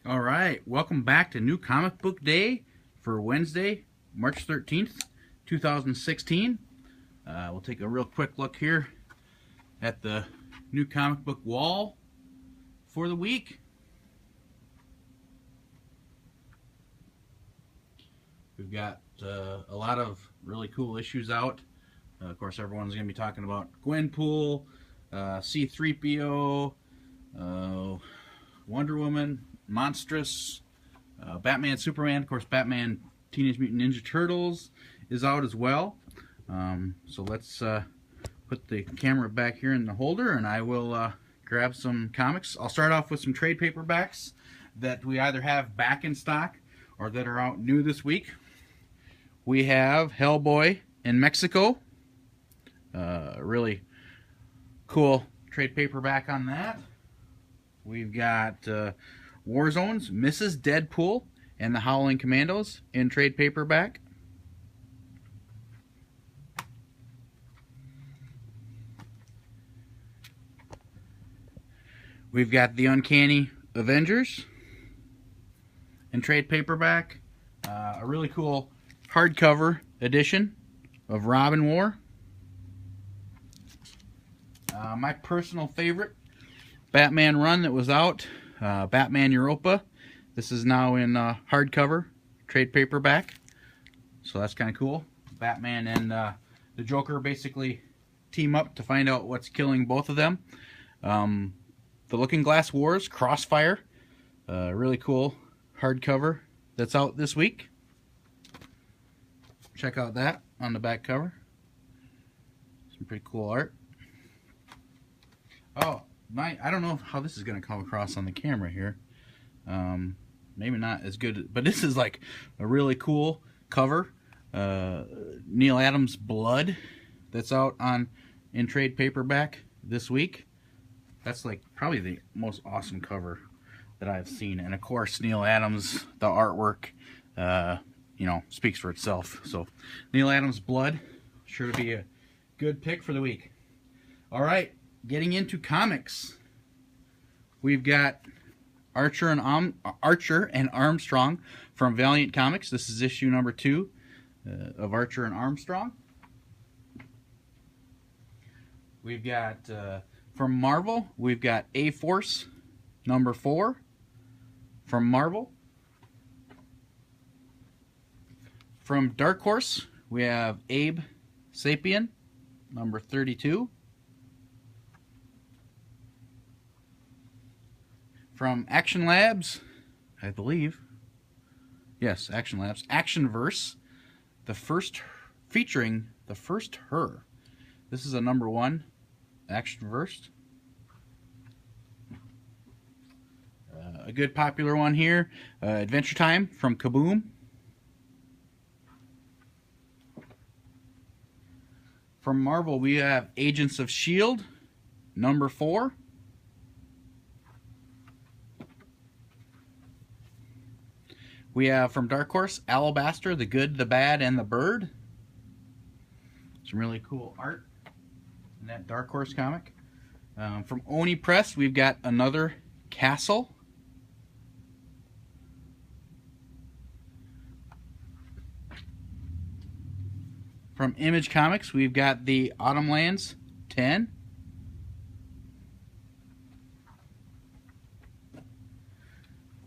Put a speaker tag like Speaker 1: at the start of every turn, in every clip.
Speaker 1: All right, welcome back to New Comic Book Day for Wednesday, March 13th, 2016. We'll take a real quick look here at the new comic book wall for the week. We've got a lot of really cool issues out. Of course, everyone's going to be talking about Gwenpool, C-3PO, Wonder Woman, Monstrous, Batman, Superman. Of course, Batman Teenage Mutant Ninja Turtles is out as well. So let's put the camera back here in the holder, and I will grab some comics. I'll start off with some trade paperbacks that we either have back in stock or that are out new this week. We have Hellboy in Mexico. Really cool trade paperback on that. We've got Warzone's Mrs. Deadpool and the Howling Commandos in trade paperback. We've got the Uncanny Avengers in trade paperback. A really cool hardcover edition of Robin War. My personal favorite Batman run that was out, Batman Europa. This is now in hardcover trade paperback, so that's kind of cool. Batman and the Joker basically team up to find out what's killing both of them. The Looking Glass Wars Crossfire, really cool hardcover that's out this week. Check out that on the back cover. Some pretty cool art. Oh, I don't know how this is going to come across on the camera here. Maybe not as good, but this is like a really cool cover. Neil Adams' Blood that's out in trade paperback this week. That's like probably the most awesome cover that I've seen. And of course, Neil Adams, the artwork, speaks for itself. So Neil Adams' Blood, sure to be a good pick for the week. All right, getting into comics. We've got Archer and Armstrong from Valiant Comics. This is issue number 2 of Archer and Armstrong. We've got from Marvel, we've got A-Force number 4 from Marvel. From Dark Horse, we have Abe Sapien number 32. From Action Labs, I believe. Yes, Action Labs. Actionverse, featuring the first Her. This is a number 1 Actionverse. A good popular one here, Adventure Time from Kaboom. From Marvel, we have Agents of S.H.I.E.L.D. number 4. We have from Dark Horse, Alabaster, The Good, the Bad, and the Bird. Some really cool art in that Dark Horse comic. From Oni Press, we've got Another Castle. From Image Comics, we've got the Autumnlands 10.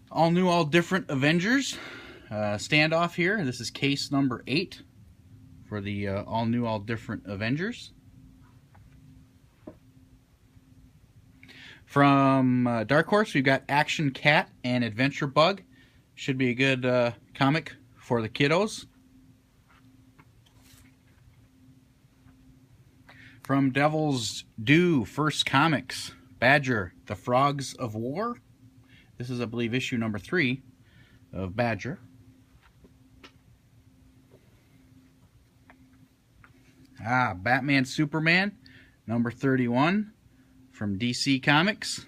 Speaker 1: All new, all different Avengers standoff here. This is case number 8 for the all new, all different Avengers. From Dark Horse, we've got Action Cat and Adventure Bug. Should be a good comic for the kiddos. From Devil's Due First Comics, Badger, The Frogs of War. This is, I believe, issue number 3 of Badger. Batman Superman, number 31 from DC Comics.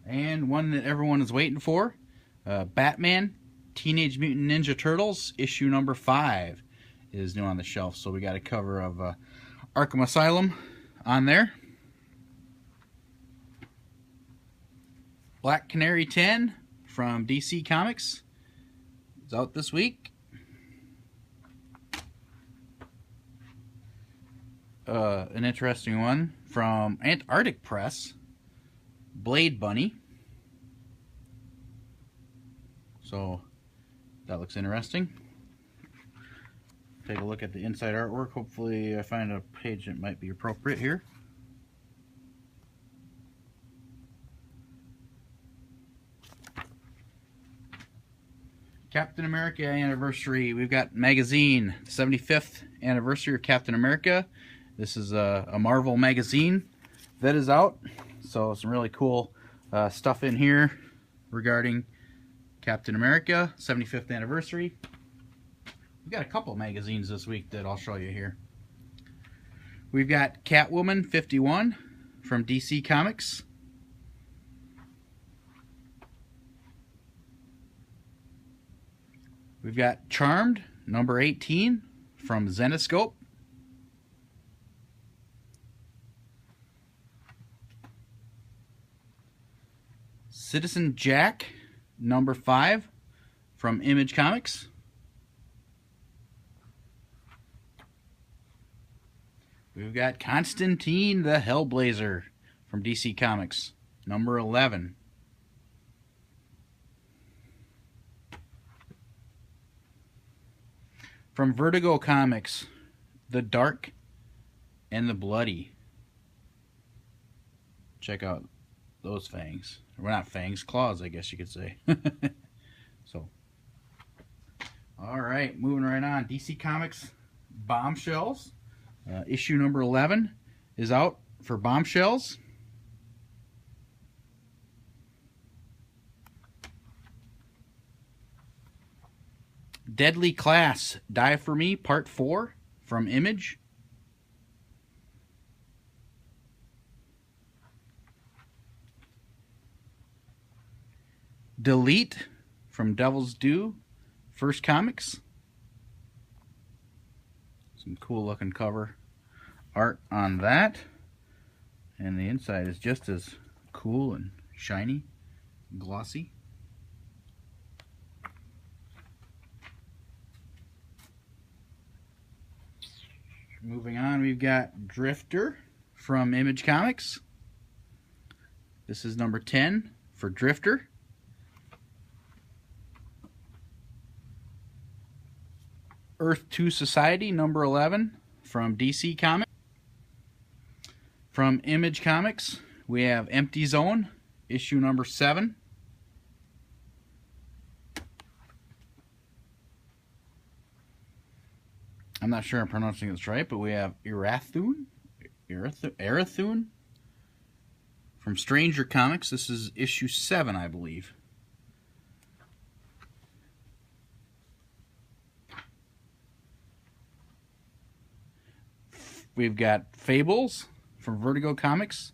Speaker 1: And one that everyone is waiting for, Batman Teenage Mutant Ninja Turtles, issue number 5 is new on the shelf. So we got a cover of Arkham Asylum on there. Black Canary 10 from DC Comics. It's out this week. An interesting one from Antarctic Press, Blade Bunny. So that looks interesting. Take a look at the inside artwork. Hopefully I find a page that might be appropriate here. Captain America anniversary. We've got magazine, 75th anniversary of Captain America. This is a Marvel magazine that is out. So some really cool stuff in here regarding Captain America, 75th anniversary. We've got a couple magazines this week that I'll show you here. We've got Catwoman 51 from DC Comics. We've got Charmed number 18 from Zenescope. Citizen Jack number 5 from Image Comics. We've got Constantine the Hellblazer from DC Comics number 11. From Vertigo Comics, The Dark and the Bloody. Check out those fangs. Well, not fangs, claws, I guess you could say. So, alright, moving right on. DC Comics Bombshells. Issue number 11 is out for Bombshells. Deadly Class, Die For Me, Part 4 from Image. Delete from Devil's Due, First Comics. Some cool looking cover art on that. And the inside is just as cool and shiny, glossy. Moving on, we've got Drifter from Image Comics. This is number 10 for Drifter. Earth 2 Society, number 11 from DC Comics. From Image Comics, we have Empty Zone, issue number 7. I'm not sure I'm pronouncing this right, but we have Erathune from Stranger Comics. This is issue 7, I believe. We've got Fables from Vertigo Comics,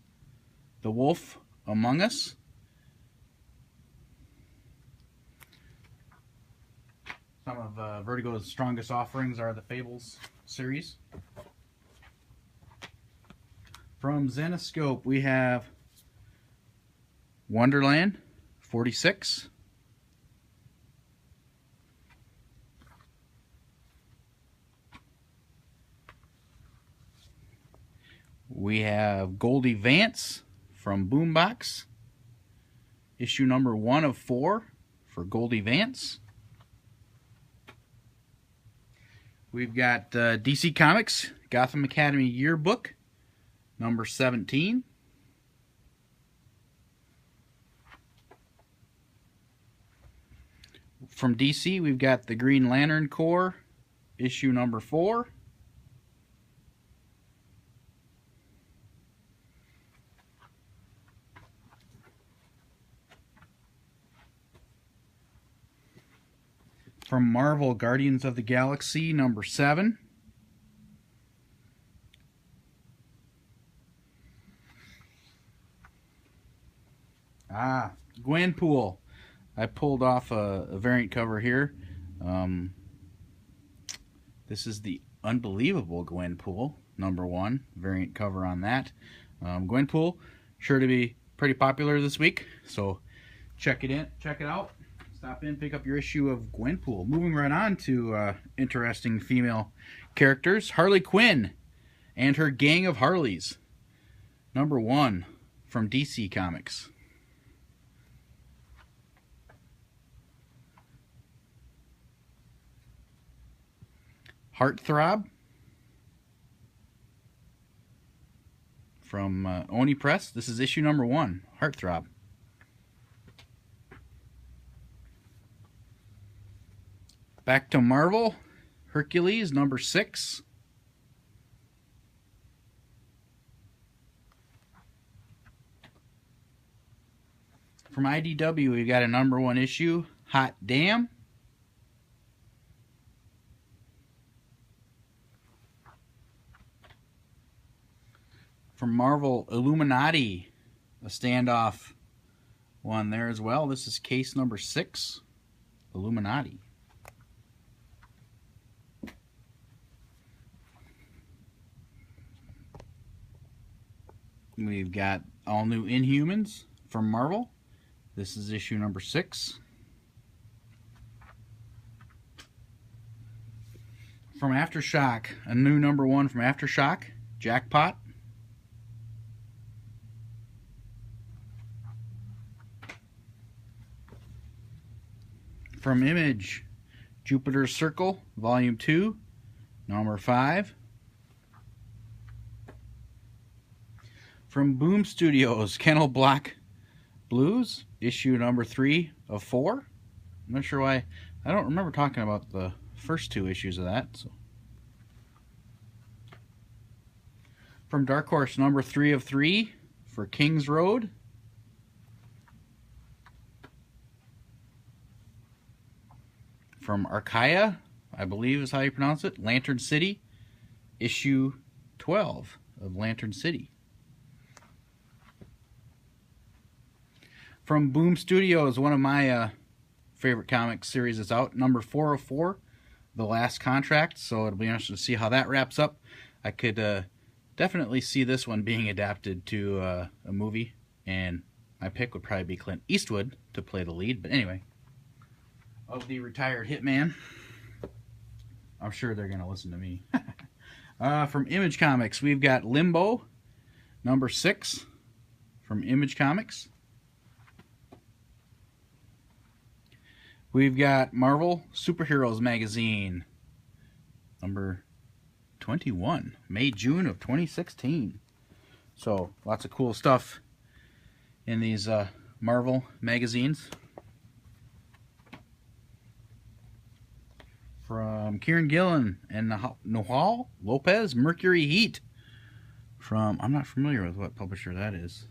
Speaker 1: The Wolf Among Us. Some of Vertigo's strongest offerings are the Fables series. From Zenescope, we have Wonderland 46. We have Goldie Vance from Boombox, issue number 1 of 4 for Goldie Vance. We've got DC Comics Gotham Academy Yearbook, number 17. From DC, we've got the Green Lantern Corps, issue number 4. From Marvel, Guardians of the Galaxy, number 7. Gwenpool. I pulled off a variant cover here. This is the Unbelievable Gwenpool, number 1. Variant cover on that. Gwenpool, sure to be pretty popular this week. So check it out. Stop in, pick up your issue of Gwenpool. Moving right on to interesting female characters. Harley Quinn and her gang of Harleys. #1 from DC Comics. Heartthrob from Oni Press. This is issue #1, Heartthrob. Back to Marvel, Hercules #6. From IDW, we got a #1 issue, Hot Damn. From Marvel, Illuminati, a standoff one there as well. This is case #6, Illuminati. We've got all new Inhumans from Marvel. This is issue #6. From Aftershock, a new #1 from Aftershock, Jackpot. From Image, Jupiter's Circle, Volume 2, #5. From Boom Studios, Kennel Block Blues, issue #3 of 4. I'm not sure why. I don't remember talking about the first 2 issues of that. So. From Dark Horse, #3 of 3 for King's Road. From Archaea, I believe is how you pronounce it, Lantern City, issue 12 of Lantern City. From Boom Studios, one of my favorite comic series is out, #4 of 4, The Last Contract. So it'll be interesting to see how that wraps up. I could definitely see this one being adapted to a movie, and my pick would probably be Clint Eastwood to play the lead. But anyway, of the retired hitman. I'm sure they're going to listen to me. From Image Comics, we've got Limbo, #6 from Image Comics. We've got Marvel Superheroes Magazine, #21, May-June of 2016. So, lots of cool stuff in these Marvel magazines. From Kieran Gillen and Nohal Lopez, Mercury Heat. From, I'm not familiar with what publisher that is.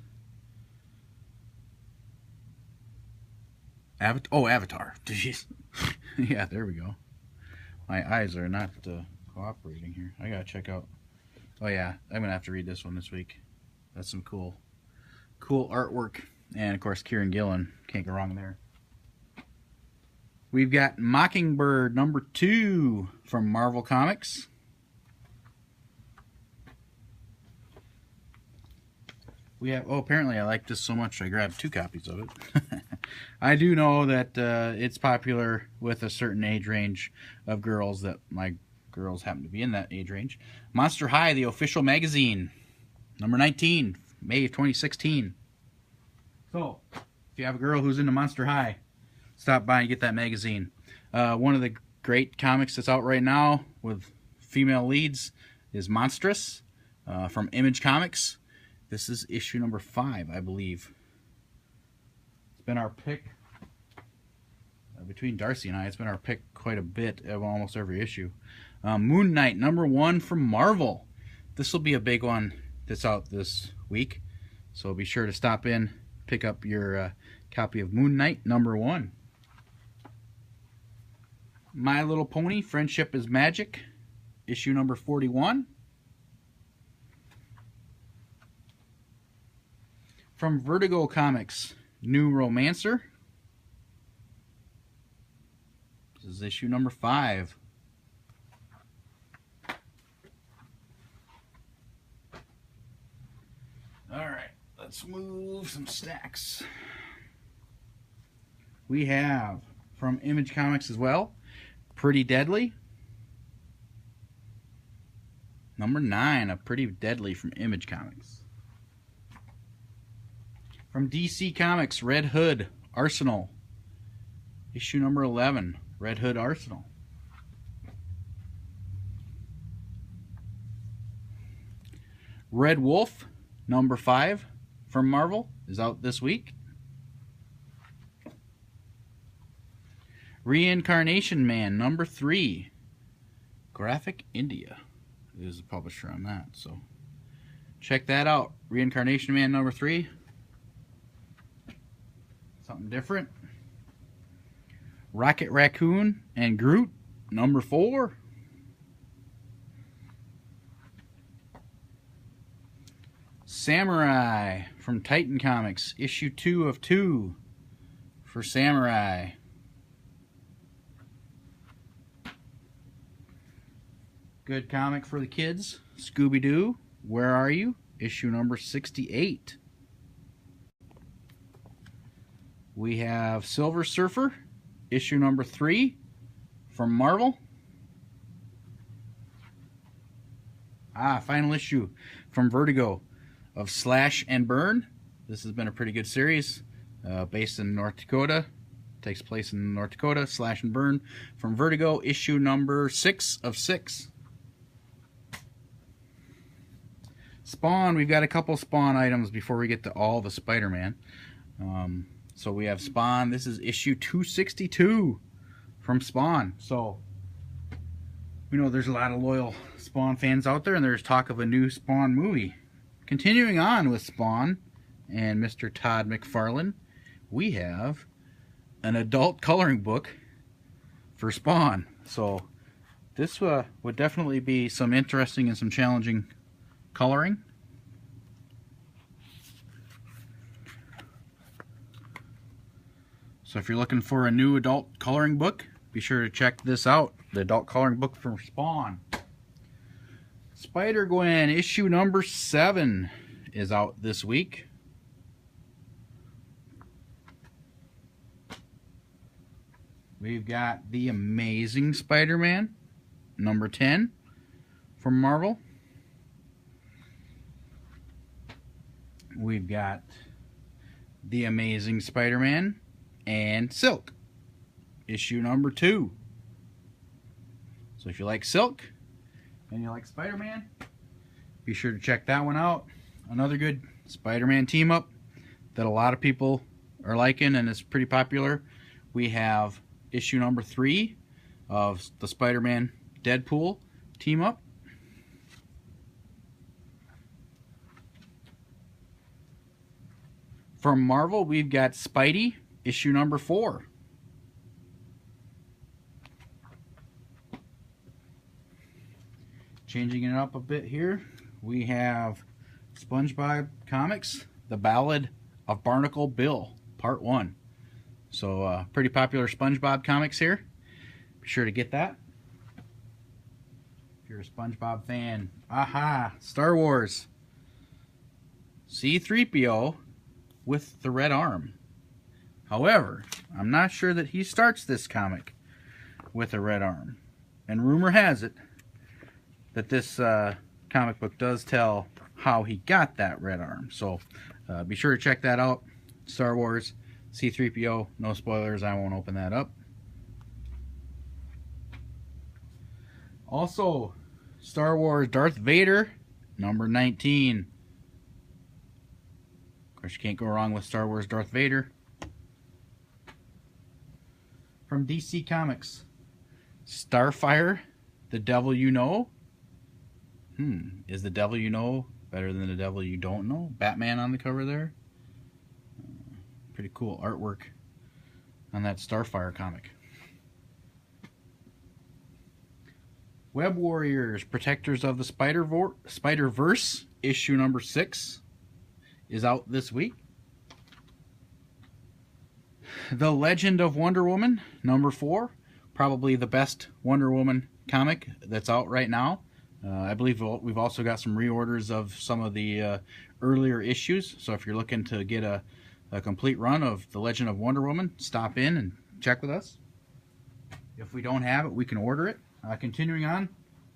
Speaker 1: Avatar. Jeez. Yeah, there we go. My eyes are not cooperating here. I gotta check out. Oh yeah, I'm gonna have to read this one this week. That's some cool artwork, and of course Kieran Gillen, can't go wrong there. We've got Mockingbird #2 from Marvel Comics. We have, apparently I like this so much I grabbed 2 copies of it. I do know that it's popular with a certain age range of girls, that my girls happen to be in that age range. Monster High, the official magazine, #19, May of 2016. So, if you have a girl who's into Monster High, stop by and get that magazine. One of the great comics that's out right now with female leads is Monstrous from Image Comics. This is issue #5, I believe. It's been our pick. Between Darcy and I, it's been our pick quite a bit of almost every issue. Moon Knight #1 from Marvel. This will be a big one that's out this week. So be sure to stop in, pick up your copy of Moon Knight #1. My Little Pony, Friendship is Magic, issue #41. From Vertigo Comics, New Romancer. This is issue #5. Alright, let's move some stacks. we have from Image Comics as well, Pretty Deadly. Number 9 of Pretty Deadly from Image Comics. From DC Comics, Red Hood Arsenal. Issue number 11, Red Hood Arsenal. Red Wolf, number 5 from Marvel, is out this week. Reincarnation Man, number 3. Graphic India is the publisher on that, so check that out. Reincarnation Man, number 3. Something different. Rocket Raccoon and Groot, number 4. Samurai from Titan Comics, issue 2 of 2 for Samurai. Good comic for the kids. Scooby-Doo, Where Are You? Issue number 68. We have Silver Surfer, issue number 3 from Marvel. Final issue from Vertigo of Slash and Burn. This has been a pretty good series, based in North Dakota. Takes place in North Dakota. Slash and Burn from Vertigo, issue number 6 of 6. Spawn, we've got a couple Spawn items before we get to all the Spider-Man. So we have Spawn. This is issue 262 from Spawn. So we know there's a lot of loyal Spawn fans out there, and there's talk of a new Spawn movie. Continuing on with Spawn and Mr. Todd McFarlane, we have an adult coloring book for Spawn. So this would definitely be some interesting and some challenging coloring. So if you're looking for a new adult coloring book, be sure to check this out. The adult coloring book for Spawn. Spider-Gwen issue number 7 is out this week. We've got The Amazing Spider-Man number 10 from Marvel. We've got The Amazing Spider-Man and Silk, issue number 2. So if you like Silk and you like Spider-Man, be sure to check that one out. Another good Spider-Man team up that a lot of people are liking and is pretty popular. We have issue number 3 of the Spider-Man Deadpool team up. From Marvel, we've got Spidey, issue number 4. Changing it up a bit here, we have SpongeBob Comics, The Ballad of Barnacle Bill, Part 1. So, pretty popular SpongeBob comics here. Be sure to get that. If you're a SpongeBob fan. Star Wars. C-3PO with the red arm. However, I'm not sure that he starts this comic with a red arm. And rumor has it that this comic book does tell how he got that red arm. So be sure to check that out. Star Wars, C-3PO, no spoilers, I won't open that up. Also, Star Wars Darth Vader, number 19. Of course, you can't go wrong with Star Wars Darth Vader. From DC Comics, Starfire, The Devil You Know. Is The Devil You Know better than The Devil You Don't Know? Batman on the cover there. Pretty cool artwork on that Starfire comic. Web Warriors, Protectors of the Spider-Verse, issue number 6 is out this week. The Legend of Wonder Woman, number 4. Probably the best Wonder Woman comic that's out right now. I believe we've also got some reorders of some of the earlier issues. So if you're looking to get a a complete run of The Legend of Wonder Woman, stop in and check with us. If we don't have it, we can order it. Continuing on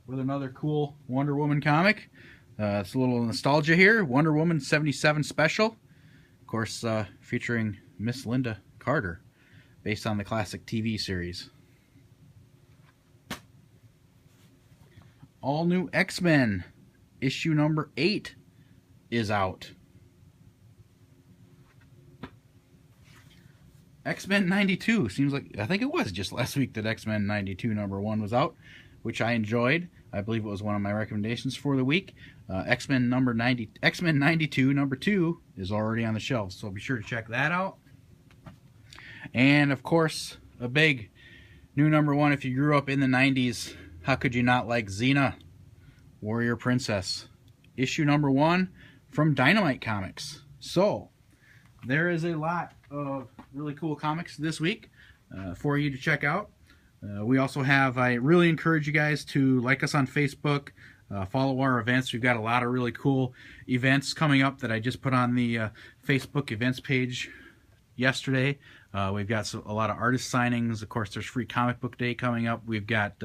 Speaker 1: with another cool Wonder Woman comic. It's a little nostalgia here. Wonder Woman 77 Special. Of course, featuring Miss Linda Carter, based on the classic TV series. All New X-Men issue number 8 is out. X-Men 92 seems like, I think it was just last week that X-Men 92 number 1 was out, which I enjoyed. I believe it was one of my recommendations for the week. X-Men 92 number 2 is already on the shelves, so be sure to check that out. And of course, a big new number 1 if you grew up in the 90s. How could you not like Xena, Warrior Princess? Issue number 1 from Dynamite Comics. So, there is a lot of really cool comics this week for you to check out. We also have, I really encourage you guys to like us on Facebook, follow our events. We've got a lot of really cool events coming up that I just put on the Facebook events page yesterday. We've got a lot of artist signings. Of course, there's Free Comic Book Day coming up. We've got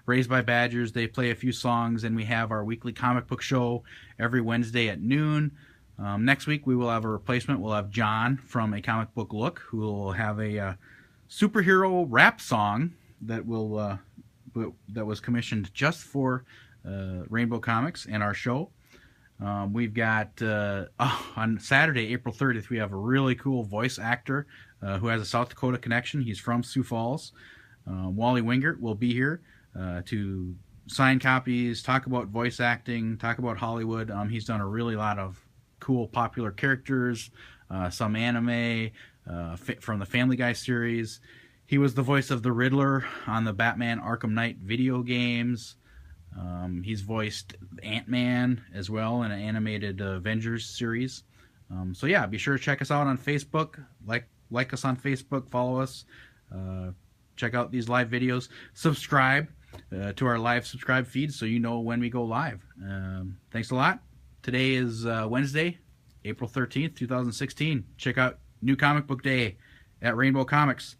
Speaker 1: Raised by Badgers. They play a few songs, and we have our weekly comic book show every Wednesday at noon. Next week, we will have a replacement. We'll have John from A Comic Book Look, who will have a superhero rap song that will that was commissioned just for Rainbow Comics and our show. We've got on Saturday, April 30th, we have a really cool voice actor who has a South Dakota connection. He's from Sioux Falls. Wally Wingert will be here to sign copies, talk about voice acting, talk about Hollywood. He's done a really lot of cool popular characters, some anime from the Family Guy series. He was the voice of the Riddler on the Batman Arkham Knight video games. He's voiced Ant-Man as well in an animated Avengers series. So yeah, be sure to check us out on Facebook. Like us on Facebook, follow us, check out these live videos, subscribe to our live subscribe feed so you know when we go live. Thanks a lot. Today is Wednesday, April 13th, 2016. Check out New Comic Book Day at Rainbow Comics,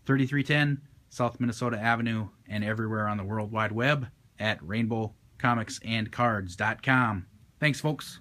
Speaker 1: 3310 South Minnesota Avenue, and everywhere on the World Wide Web at RainbowComicsandCards.com. Thanks, folks.